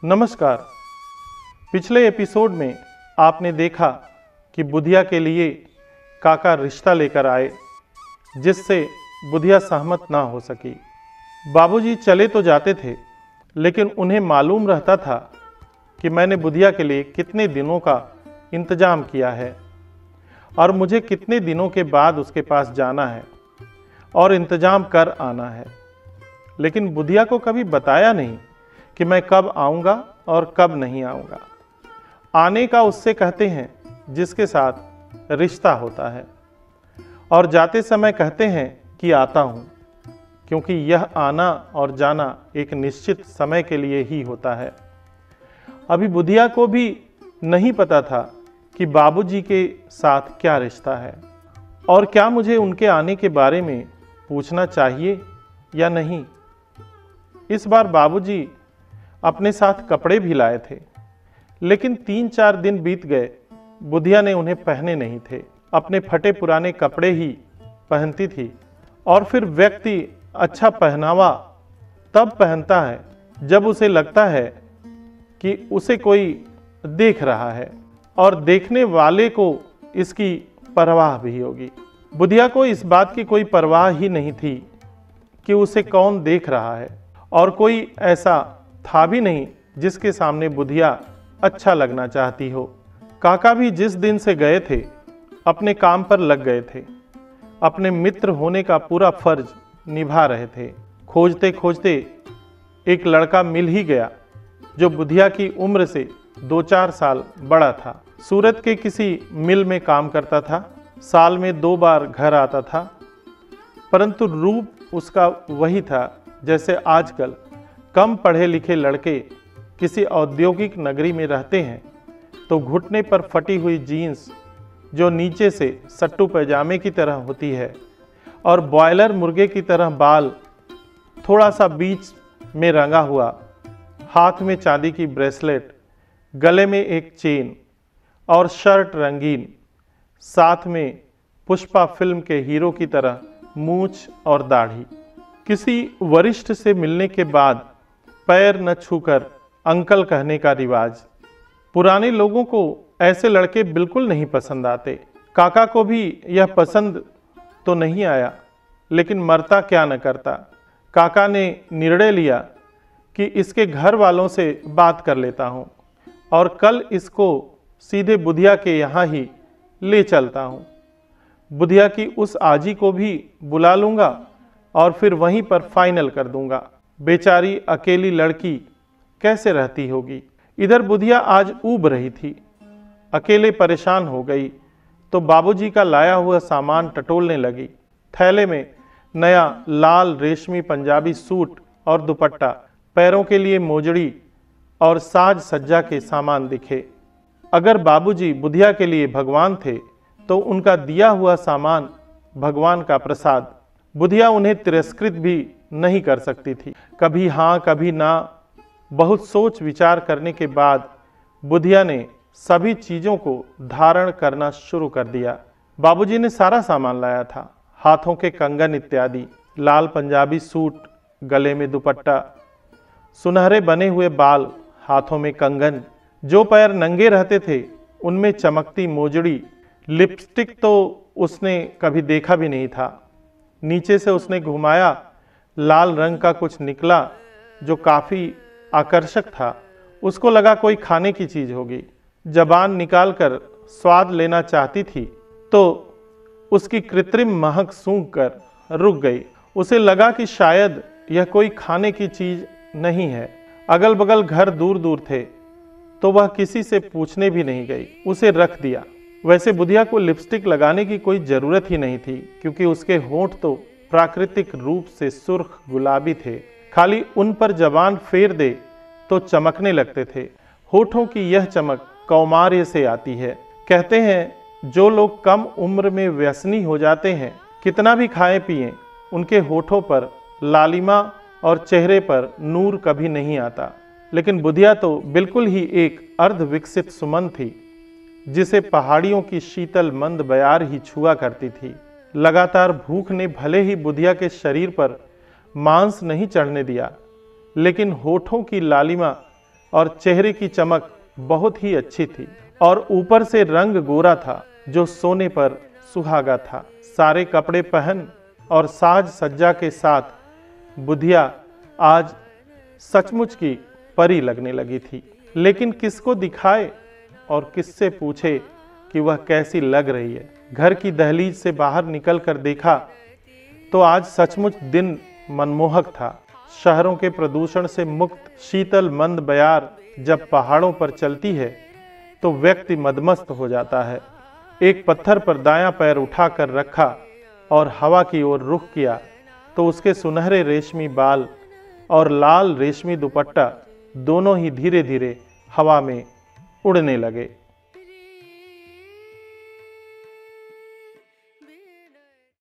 नमस्कार। पिछले एपिसोड में आपने देखा कि बुधिया के लिए काका रिश्ता लेकर आए, जिससे बुधिया सहमत ना हो सकी। बाबूजी चले तो जाते थे, लेकिन उन्हें मालूम रहता था कि मैंने बुधिया के लिए कितने दिनों का इंतजाम किया है और मुझे कितने दिनों के बाद उसके पास जाना है और इंतजाम कर आना है। लेकिन बुधिया को कभी बताया नहीं कि मैं कब आऊँगा और कब नहीं आऊँगा। आने का उससे कहते हैं जिसके साथ रिश्ता होता है, और जाते समय कहते हैं कि आता हूँ, क्योंकि यह आना और जाना एक निश्चित समय के लिए ही होता है। अभी बुधिया को भी नहीं पता था कि बाबूजी के साथ क्या रिश्ता है और क्या मुझे उनके आने के बारे में पूछना चाहिए या नहीं। इस बार बाबूजी अपने साथ कपड़े भी लाए थे, लेकिन 3-4 दिन बीत गए, बुधिया ने उन्हें पहने नहीं थे। अपने फटे पुराने कपड़े ही पहनती थी, और फिर व्यक्ति अच्छा पहनावा तब पहनता है जब उसे लगता है कि उसे कोई देख रहा है और देखने वाले को इसकी परवाह भी होगी। बुधिया को इस बात की कोई परवाह ही नहीं थी कि उसे कौन देख रहा है, और कोई ऐसा था भी नहीं जिसके सामने बुधिया अच्छा लगना चाहती हो। काका भी जिस दिन से गए थे अपने काम पर लग गए थे, अपने मित्र होने का पूरा फर्ज निभा रहे थे। खोजते खोजते एक लड़का मिल ही गया जो बुधिया की उम्र से 2-4 साल बड़ा था। सूरत के किसी मिल में काम करता था, साल में 2 बार घर आता था, परंतु रूप उसका वही था जैसे आजकल कम पढ़े लिखे लड़के किसी औद्योगिक नगरी में रहते हैं तो घुटने पर फटी हुई जीन्स जो नीचे से सट्टू पैजामे की तरह होती है, और बॉयलर मुर्गे की तरह बाल थोड़ा सा बीच में रंगा हुआ, हाथ में चांदी की ब्रेसलेट, गले में एक चेन और शर्ट रंगीन, साथ में पुष्पा फिल्म के हीरो की तरह मूंछ और दाढ़ी। किसी वरिष्ठ से मिलने के बाद पैर न छूकर अंकल कहने का रिवाज। पुराने लोगों को ऐसे लड़के बिल्कुल नहीं पसंद आते। काका को भी यह पसंद तो नहीं आया, लेकिन मरता क्या न करता। काका ने निर्णय लिया कि इसके घर वालों से बात कर लेता हूँ और कल इसको सीधे बुधिया के यहाँ ही ले चलता हूँ। बुधिया की उस आजी को भी बुला लूँगा और फिर वहीं पर फाइनल कर दूंगा। बेचारी अकेली लड़की कैसे रहती होगी। इधर बुधिया आज ऊब रही थी, अकेले परेशान हो गई तो बाबूजी का लाया हुआ सामान टटोलने लगी। थैले में नया लाल रेशमी पंजाबी सूट और दुपट्टा, पैरों के लिए मोजड़ी और साज सज्जा के सामान दिखे। अगर बाबूजी बुधिया के लिए भगवान थे तो उनका दिया हुआ सामान भगवान का प्रसाद। बुधिया उन्हें तिरस्कृत भी नहीं कर सकती थी। कभी हाँ कभी ना, बहुत सोच विचार करने के बाद बुधिया ने सभी चीज़ों को धारण करना शुरू कर दिया। बाबूजी ने सारा सामान लाया था, हाथों के कंगन इत्यादि, लाल पंजाबी सूट, गले में दुपट्टा, सुनहरे बने हुए बाल, हाथों में कंगन, जो पैर नंगे रहते थे उनमें चमकती मोजड़ी। लिपस्टिक तो उसने कभी देखा भी नहीं था। नीचे से उसने घुमाया, लाल रंग का कुछ निकला जो काफ़ी आकर्षक था। उसको लगा कोई खाने की चीज़ होगी। जबान निकालकर स्वाद लेना चाहती थी तो उसकी कृत्रिम महक सूंघकर रुक गई। उसे लगा कि शायद यह कोई खाने की चीज़ नहीं है। अगल बगल घर दूर दूर थे तो वह किसी से पूछने भी नहीं गई, उसे रख दिया। वैसे बुधिया को लिपस्टिक लगाने की कोई ज़रूरत ही नहीं थी, क्योंकि उसके होंठ तो प्राकृतिक रूप से सुर्ख गुलाबी थे। खाली उन पर जबान फेर दे तो चमकने लगते थे। होठों की यह चमक कौमार्य से आती है। कहते हैं जो लोग कम उम्र में व्यसनी हो जाते हैं, कितना भी खाएं पिएं, उनके होठों पर लालिमा और चेहरे पर नूर कभी नहीं आता। लेकिन बुधिया तो बिल्कुल ही एक अर्ध विकसित सुमन थी, जिसे पहाड़ियों की शीतल मंद बयार ही छुआ करती थी। लगातार भूख ने भले ही बुधिया के शरीर पर मांस नहीं चढ़ने दिया, लेकिन होठों की लालिमा और चेहरे की चमक बहुत ही अच्छी थी और ऊपर से रंग गोरा था जो सोने पर सुहागा था। सारे कपड़े पहन और साज सज्जा के साथ बुधिया आज सचमुच की परी लगने लगी थी। लेकिन किसको दिखाए और किससे पूछे कि वह कैसी लग रही है। घर की दहलीज से बाहर निकल कर देखा तो आज सचमुच दिन मनमोहक था। शहरों के प्रदूषण से मुक्त शीतल मंद बयार जब पहाड़ों पर चलती है तो व्यक्ति मदमस्त हो जाता है। एक पत्थर पर दायां पैर उठाकर रखा और हवा की ओर रुख किया तो उसके सुनहरे रेशमी बाल और लाल रेशमी दुपट्टा दोनों ही धीरे धीरे हवा में उड़ने लगे।